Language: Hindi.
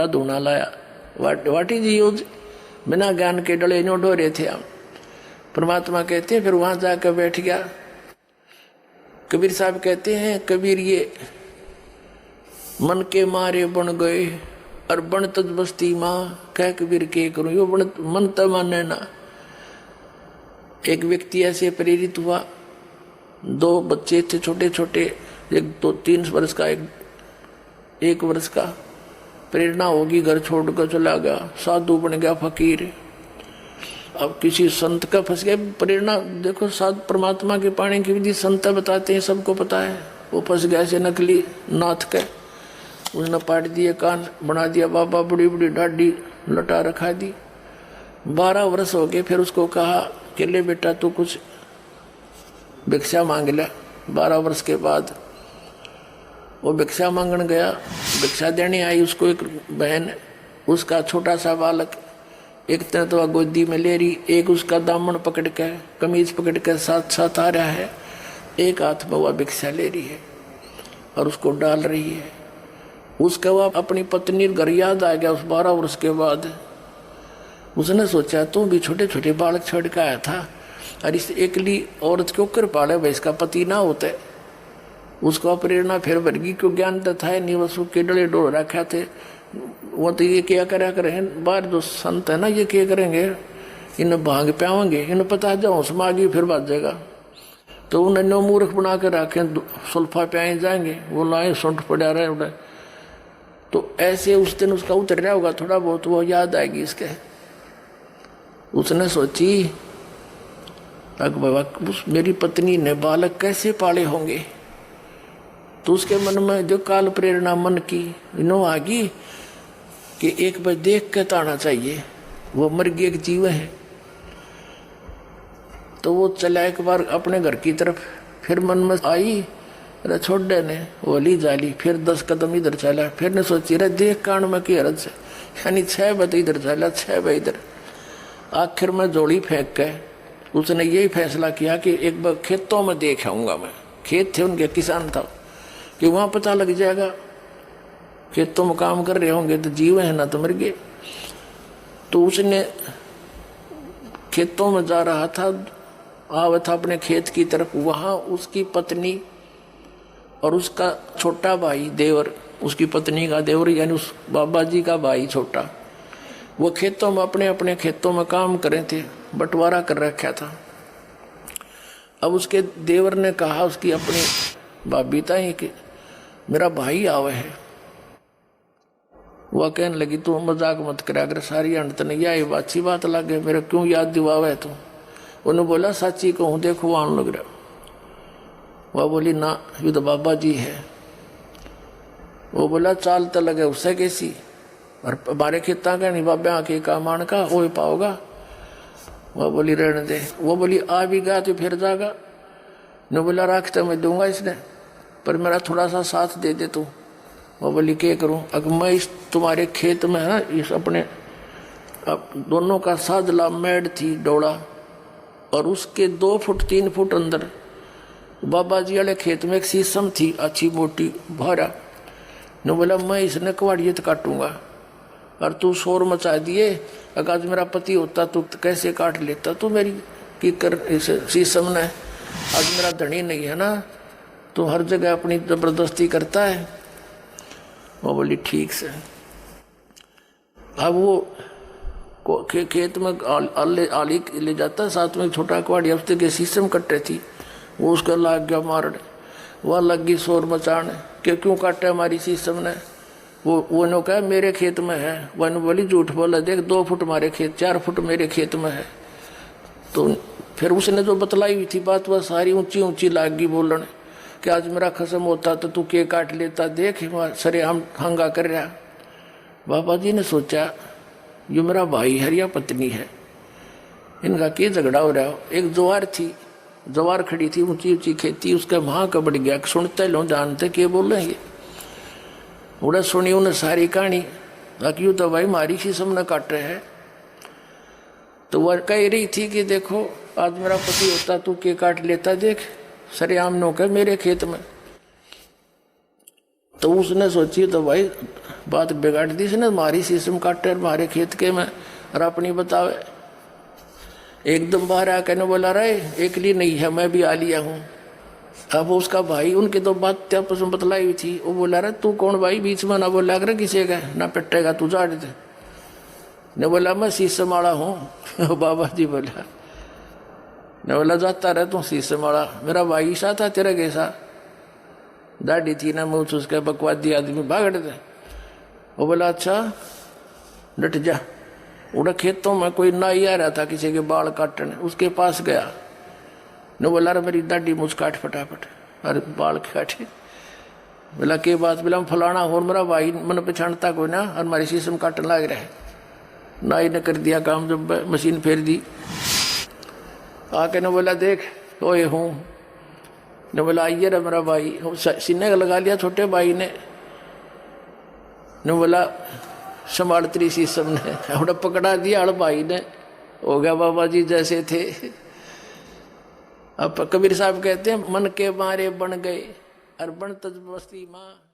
धूना लाया। वाट इज यूज, बिना ज्ञान के डले नो डोरे थे हम। परमात्मा कहते हैं फिर वहां जाकर बैठ गया। कबीर साहब कहते हैं, कबीर ये मन के मारे बन गए और बन तज बस्ती माँ, कह कबीर के करूं यो मन तो माने ना। एक व्यक्ति ऐसे प्रेरित हुआ, दो बच्चे थे छोटे छोटे, एक 2-3 वर्ष का, एक वर्ष का। प्रेरणा होगी, घर छोड़कर चला गया, साधु बन गया, फकीर। अब किसी संत का फंस गया। प्रेरणा देखो, साध परमात्मा के पाने की विधि संत बताते हैं, सबको पता है। वो फंस गया ऐसे नकली नाथ के, उसने पाट दिए कान, बना दिया बाबा, बड़ी बड़ी ढाडी लटा रखा दी। 12 वर्ष हो गए। फिर उसको कहा कि ले बेटा तू कुछ भिक्षा मांग ले। 12 वर्ष के बाद वो भिक्षा मांगने गया। भिक्षा देने आई उसको एक बहन, उसका छोटा सा बालक, एक तरह तो गोदी में ले रही, एक उसका दामन पकड़ के, कमीज पकड़ के साथ साथ आ रहा है, एक हाथ में वह भिक्षा ले रही है और उसको डाल रही है। उसका वह अपनी पत्नी घर याद आ गया। उस 12 वर्ष के बाद उसने सोचा तू भी छोटे छोटे बालक छोड़ के आया था, और इस एकली औरत क्यों कर पाले भाई, इसका पति ना होता। उसको प्रेरणा फिर वर्गी क्यों, ज्ञान तो था नहीं, वसु के डले डोल रखा थे। वो तो ये क्या करा करें, बाहर जो संत है ना, ये क्या करेंगे, इन्हें भांग प्यावेंगे, इन्हें पता जाओ समागी फिर बात जाएगा। तो उन्हें नो मूर्ख बना कर रखे, सुल्फा प्याए जाएंगे, वो लाए सुंठ पड़ा रहे उन्हें। तो ऐसे उस दिन उसका उतर रहा होगा थोड़ा बहुत, वो याद आएगी इसके। उसने सोची बाबा मेरी पत्नी ने बालक कैसे पाले होंगे। तो उसके मन में जो काल प्रेरणा मन की नो आ गई कि एक बार देख के ताना चाहिए, वो मर गया एक जीव है। तो वो चला एक बार अपने घर की तरफ, फिर मन में आई अरे छोड़ दे ने ओली जाली, फिर 10 कदम इधर चला, फिर ने सोची रे देख कांड में की हरज से, यानी 6 बजे इधर चला, 6 बजे इधर। आखिर में जोड़ी फेंक के उसने यही फैसला किया कि एक बार खेतों में देख आऊंगा मैं। खेत थे उनके, किसान था, कि वहां पता लग जाएगा, खेतों में काम कर रहे होंगे तो जीव है ना तो मर गए। तो उसने खेतों में जा रहा था, आवा था अपने खेत की तरफ। वहां उसकी पत्नी और उसका छोटा भाई देवर, उसकी पत्नी का देवर यानी उस बाबा जी का भाई छोटा, वो खेतों में अपने अपने खेतों में काम कर रहे थे, बंटवारा कर रखा था। अब उसके देवर ने कहा उसकी अपनी भाभी ताई कि मेरा भाई आवे है। वह कहने लगी तू मजाक मत करा अगर, सारी अंत नहीं आई अच्छी बात लगे, मेरे क्यों याद दिवावे तू। उन्होंने बोला साची कहूँ देखो आने लग रहा। वह बोली ना ये तो बाबा जी है। वो बोला चाल तो लगे उससे कैसी, और हमारे खेता का नहीं बाबा आके का मान का हो पाओगा। वह बोली रहने दे। वो बोली आ भी गया तो फिर जागा। ने बोला राख तो मैं दूंगा इसने, पर मेरा थोड़ा सा साथ दे दे तू। वो बोली क्या करूं, अगर मैं इस तुम्हारे खेत में है इस अपने दोनों का सादला मेड़ थी डोड़ा, और उसके 2 फुट 3 फुट अंदर बाबा जी वाले खेत में एक शीशम थी अच्छी मोटी भारा। ने बोला मैं इसने कवाड़ियत काटूंगा, और तू शोर मचा दिए, अगर आज मेरा पति होता तो कैसे काट लेता तू मेरी की कर इस शीशम ने। आज मेरा धनी नहीं है ना, तो हर जगह अपनी जबरदस्ती करता है। वो बोली ठीक से। अब वो खेत में आली ले जाता, साथ में छोटा कवाड़ी हफ्ते के शीशम कट्टे थी, वो उसका लाग गया मारने। वह लग गई शोर मचाने कि क्यों काटे हमारी शीशम ने। वो नो कहा मेरे खेत में है। वन बोली झूठ बोला, देख 2 फुट हमारे खेत, 4 फुट मेरे खेत में है। तो फिर उसने जो बतलाई हुई थी बात वह सारी ऊंची ऊंची लाग गई बोलने कि आज मेरा खसम होता तो तू के काट लेता, देख सरे हम हंगा कर रहा। बाबा जी ने सोचा जो मेरा भाई है या पत्नी है, इनका क्या झगड़ा हो रहा हो। एक ज्वार थी, ज्वार खड़ी थी ऊंची ऊंची खेती, उसका वहां का बढ़ गया, सुनते लो जानते क्या बोल रहे हैं। उड़ा सुनी उन्हें सारी कहानी, क्यों तो भाई मारी शीशम न काट रहे है। तो वह कह रही थी कि देखो आज मेरा पति होता तू के काट लेता, देख सरेआम नो के मेरे खेत में। तो उसने सोची तो भाई बात बिगाड़ दी इसने, हमारी शीशम काटे हमारे खेत के में और अपनी बतावे। एकदम बाहर आकर ने बोला रहे एक लिए नहीं है, मैं भी आ लिया हूँ। अब उसका भाई, उनकी तो बात आपस में बतलाई हुई थी, वो बोला रहे तू कौन भाई बीच में ना बोला कर किसी का, ना पिटेगा तू जा दे। ने बोला मैं शीशम वाला हूँ। बाबा जी बोला, ने बोला जाता रहे तू शीशम वाला, मेरा भाई सा था तेरा कैसा, दाढ़ी थी ना मुँह उसके, बकवादी आदमी भाग दे। वो बोला अच्छा डट जा। उड़ा खेतों में कोई नाई आ रहा था किसी के बाल काटने, उसके पास गया, ने बोला रे मेरी दाढ़ी मुझ काट फटाफट, अरे बाल काटे। बोला के बात, बोला फलाना हो मेरा भाई मन पहचानता कोई ना, और हमारी शीशम काटने लग रहा है। नाई ने कर दिया काम, जब मशीन फेर दी, आके ने बोला देख ओए हूँ। ने बोला आइए रे मेरा भाई, सीने का लगा लिया छोटे भाई ने। बोला संभाल तेरी शीशम ने, हमने पकड़ा दिया हड़ भाई ने, हो गया बाबा जी जैसे थे। अब कबीर साहब कहते हैं मन के मारे बन गए और बन तज बस्ती माँ।